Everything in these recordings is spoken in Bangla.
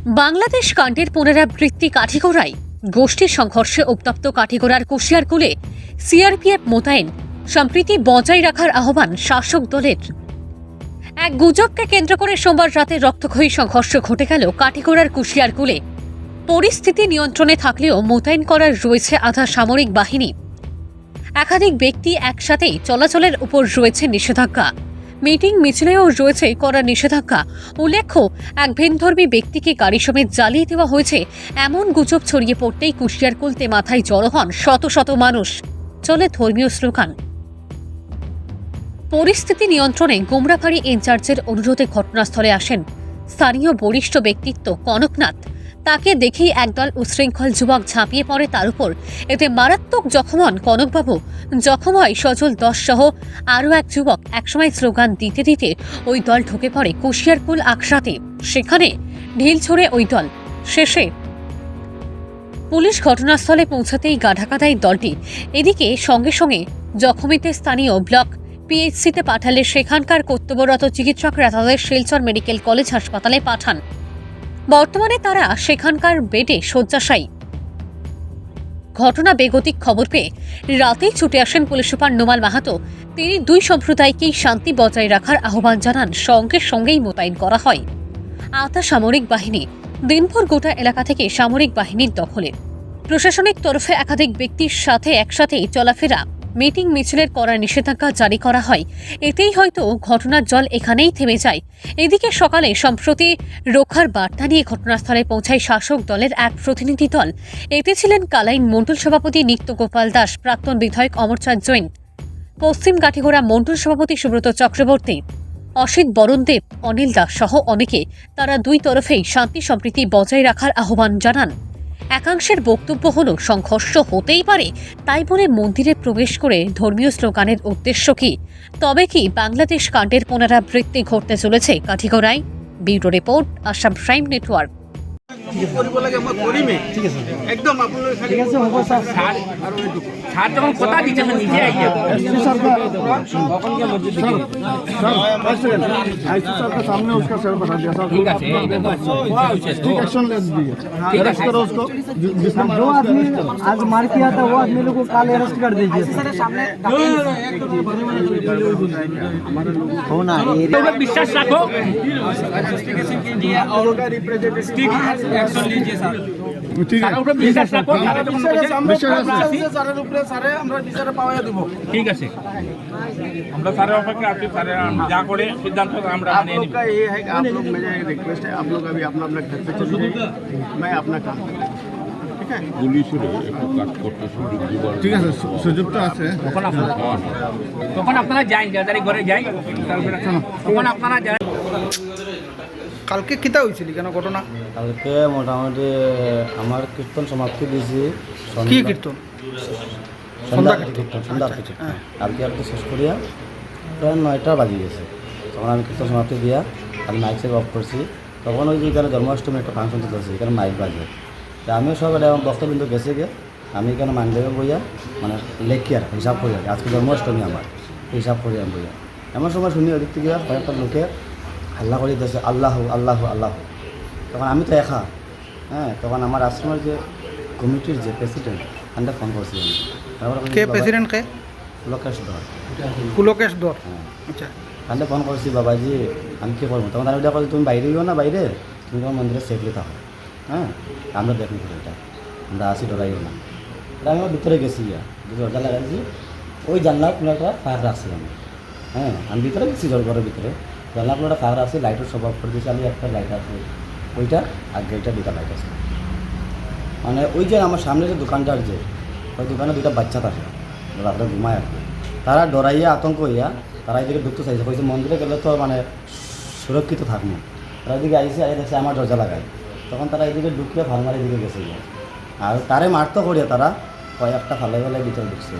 বাংলাদেশ কাণ্ডের পুনরাবৃত্তি কাঠিগড়ায় গোষ্ঠী সংঘর্ষে উত্তপ্ত কাঠিগড়ার কুশিয়ারকুলে সিআরপিএফ মোতায়েন, সম্প্রীতি বজায় রাখার আহ্বান শাসক দলের। এক গুজবকে কেন্দ্র করে সোমবার রাতে রক্তক্ষয়ী সংঘর্ষ ঘটে গেল কাঠিগড়ার কুশিয়ারকুলে। পরিস্থিতি নিয়ন্ত্রণে থাকলেও মোতায়েন করার রয়েছে আধা সামরিক বাহিনী। একাধিক ব্যক্তি একসাথেই চলাচলের উপর রয়েছে নিষেধাজ্ঞা। মিটিং মিছিলেও রয়েছে কড়া নিষেধাজ্ঞা। উল্লেখ্য, এক ভিনধর্মী ব্যক্তিকে গাড়ি সমেত জ্বালিয়ে দেওয়া হয়েছে এমন গুজব ছড়িয়ে পড়তেই কুশিয়ারকুলতে মাথায় জড়ো হন শত শত মানুষ। চলে ধর্মীয় স্লোগান। পরিস্থিতি নিয়ন্ত্রণে গোমরাপাড়ি ইনচার্জের অনুরোধে ঘটনাস্থলে আসেন স্থানীয় বরিষ্ঠ ব্যক্তিত্ব কনকনাথ। তাকে দেখেই একদল উশৃঙ্খল যুবক ঝাঁপিয়ে পড়ে তার উপর। এতে মারাত্মক জখম হন কনকবাবু। জখম হয় সজল 10 সহ আরও এক যুবক। একসময় স্লোগান দিতে দিতে ওই দল ঢুকে পড়ে কুশিয়ারকুল আকসাতে। সেখানে ঢিল ছড়ে ওই দল। শেষে পুলিশ ঘটনাস্থলে পৌঁছাতেই গা ঢাকা দেয় দলটি। এদিকে সঙ্গে সঙ্গে জখমিতে স্থানীয় ব্লক পিএইচসিতে পাঠালে সেখানকার কর্তব্যরত চিকিৎসকরা তাদের শিলচর মেডিকেল কলেজ হাসপাতালে পাঠান। বর্তমানে তারা সেখানকার বেডে শয্যাশায়ী। ঘটনা বেগতিক খবর পেয়ে রাতেই ছুটে আসেন পুলিশ সুপার নোমাল মাহাতো। তিনি দুই সম্প্রদায়কেই শান্তি বজায় রাখার আহ্বান জানান। সঙ্গে সঙ্গেই মোতায়েন করা হয় আধা সামরিক বাহিনী। দিনভর গোটা এলাকা থেকে সামরিক বাহিনীর দখলে। প্রশাসনিক তরফে একাধিক ব্যক্তির সাথে একসাথেই চলাফেরা, মিটিং মিছিলের করার নিষেধাজ্ঞা জারি করা হয়। এতেই হয়তো ঘটনার জল এখানেই থেমে যায়। এদিকে সকালে সম্প্রতি রক্ষার বার্তা নিয়ে ঘটনাস্থলে পৌঁছায় শাসক দলের এক প্রতিনিধি দল। এতে ছিলেন কালাইন মণ্ডল সভাপতি নিত্য গোপাল দাস, প্রাক্তন বিধায়ক অমরচাঁদ জৈন, পশ্চিম কাঠিগড়া মণ্ডল সভাপতি সুব্রত চক্রবর্তী, অসিত বরণ দেব, অনিল দাস সহ অনেকে। তারা দুই তরফেই শান্তি সম্প্রীতি বজায় রাখার আহ্বান জানান। একাংশের বক্তব্য হলো সংঘর্ষ হতেই পারে, তাই বলে মন্দিরে প্রবেশ করে ধর্মীয় স্লোগানের উদ্দেশ্য কি? তবে কি বাংলাদেশ কাণ্ডের পুনরাবৃত্তি ঘটতে চলেছে কাঠিগড়ায়? Bureau report, Assam prime network. सामने उसका सर बता दिया जो आदमी आज मार किया था वो आदमी लोग को काल अरेस्ट कर दीजिए। विश्वास रखो, ठीक है विश्वास रखो, ঠিক আছে। আমরা সারে অপেক্ষা আছি, সারে যা করে সিদ্ধান্ত আমরা आप लोग का ये है कि आप लोग, मेरा एक रिक्वेस्ट है, आप लोग अभी अपना अपना घर पे चले जाइए, मैं अपना काम करूँ। ठीक है, পুলিশের একটু কাজ করতে সুযোগ দিবার ঠিক আছে, সুযোগটা আছে। তখন আপনারা যাই, যাদের ঘরে যাই, তখন আপনারা যাই। কালকে কিতা হয়েছিল কেন ঘটনা? কালকে মোটামুটি আমার কীর্তন সমাপ্তি দিয়েছি। কি কীর্তন? সন্ধ্যা কীর্তন কালকে আর তো শেষ করিয়া প্রায় 9টা বাজি গেছে। তখন আমি কীর্তন সমাপ্তি দিয়া আমি মাইক সেট অফ করছি। তখন ওই যে এখানে জন্মাষ্টমী একটা ফাংশন চলতেছে, এখানে মাইক বাজে। তা আমিও সব আমার বক্তবিন্দু গেছে গে, আমি এখানে মানদেবে বইয়া মানে লেখি আর হিসাব করি আর আজকে জন্মাষ্টমী আমার হিসাব করি আমি বইয়া। এমন সময় শুনি ওদিক থেকে কয়েকটা লোকে হাল্লা করে দিয়েছে আল্লাহ আল্লাহ আল্লাহ। তখন আমি তো একা, হ্যাঁ, তখন আমার আশ্রমের যে কমিটির যে প্রেসিডেন্ট তাকে ফোন করছিলাম। কে প্রেসিডেন্ট? কে? পুলকেশ ধর। পুলকেশ ধর, হ্যাঁ, আচ্ছা। তাহলে ফোন করছি, বাবাজি আমি কী করবো? তখন তারা বলছি তুমি বাইরে গিয়েও না, বাইরে তুমি তোমার মন্দিরে সেফলি থাকো, হ্যাঁ, আমরা দেখি এটা আমরা আসি ডরাইও না। আমি আমার ভিতরে গেছি, গিয়া দরজা লাগাইছি, ওই জানলার কোনো একটা ফায়ার রাখছি আমি, হ্যাঁ, আমি ভিতরে গেছি ঘরের ভিতরে, জানলা কোনো একটা ফায়ার আসছে, লাইটের সব অফ করে দিয়েছি। আমি একটা লাইট আছে ওইটা, আর গেটটা দুটা লাইট আছে। মানে ওই যে আমার সামনে যে দোকানটার যে ওই দোকানে দুটা বাচ্চা থাকে, রাত্রে ঘুমায় আর কি, তারা ডরাইয়া আতঙ্ক হইয়া তারা এদিকে ঢুকতে চাইছে। কইছে মন্দিরে গেলে তো মানে সুরক্ষিত থাকবো। তারা এদিকে আইসে আই দেখছে আমার দরজা লাগায়। তখন তারা এদিকে ঢুকিয়ে ফার্মার এদিকে গেছে, আর তারে মারতো করিয়া তারা কয়েকটা ফালাই ফালাই ভিতরে ঢুকছে,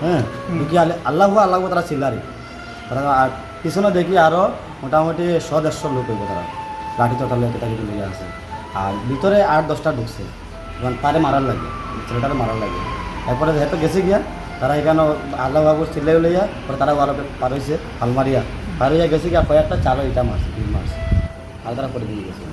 হ্যাঁ, ঢুকিয়ে আল্লাহ আল্লাহ তারা চিল্লারি। তারা আর পিছনে দেখি আরও মোটামুটি 100-150 লোক হইব, তারা লাঠি চটালে কেটা কেটে লেগে আছে। আর ভিতরে 8-10টা ঢুকছে, তখন তারে মারার লাগে, ছেলেটারে মারার লাগে। এরপরে যেহেতু গেছে গিয়া তারা এখানে আল্লাহ বাবুর চিল্লাই লইয়া পরে তারা পার হয়েছে, হালমারিয়া পার হইয়া গেছে গিয়া কয়েকটা চালো এটা মারছে, 2 মারছে, আর তারা করে দিয়ে গেছে।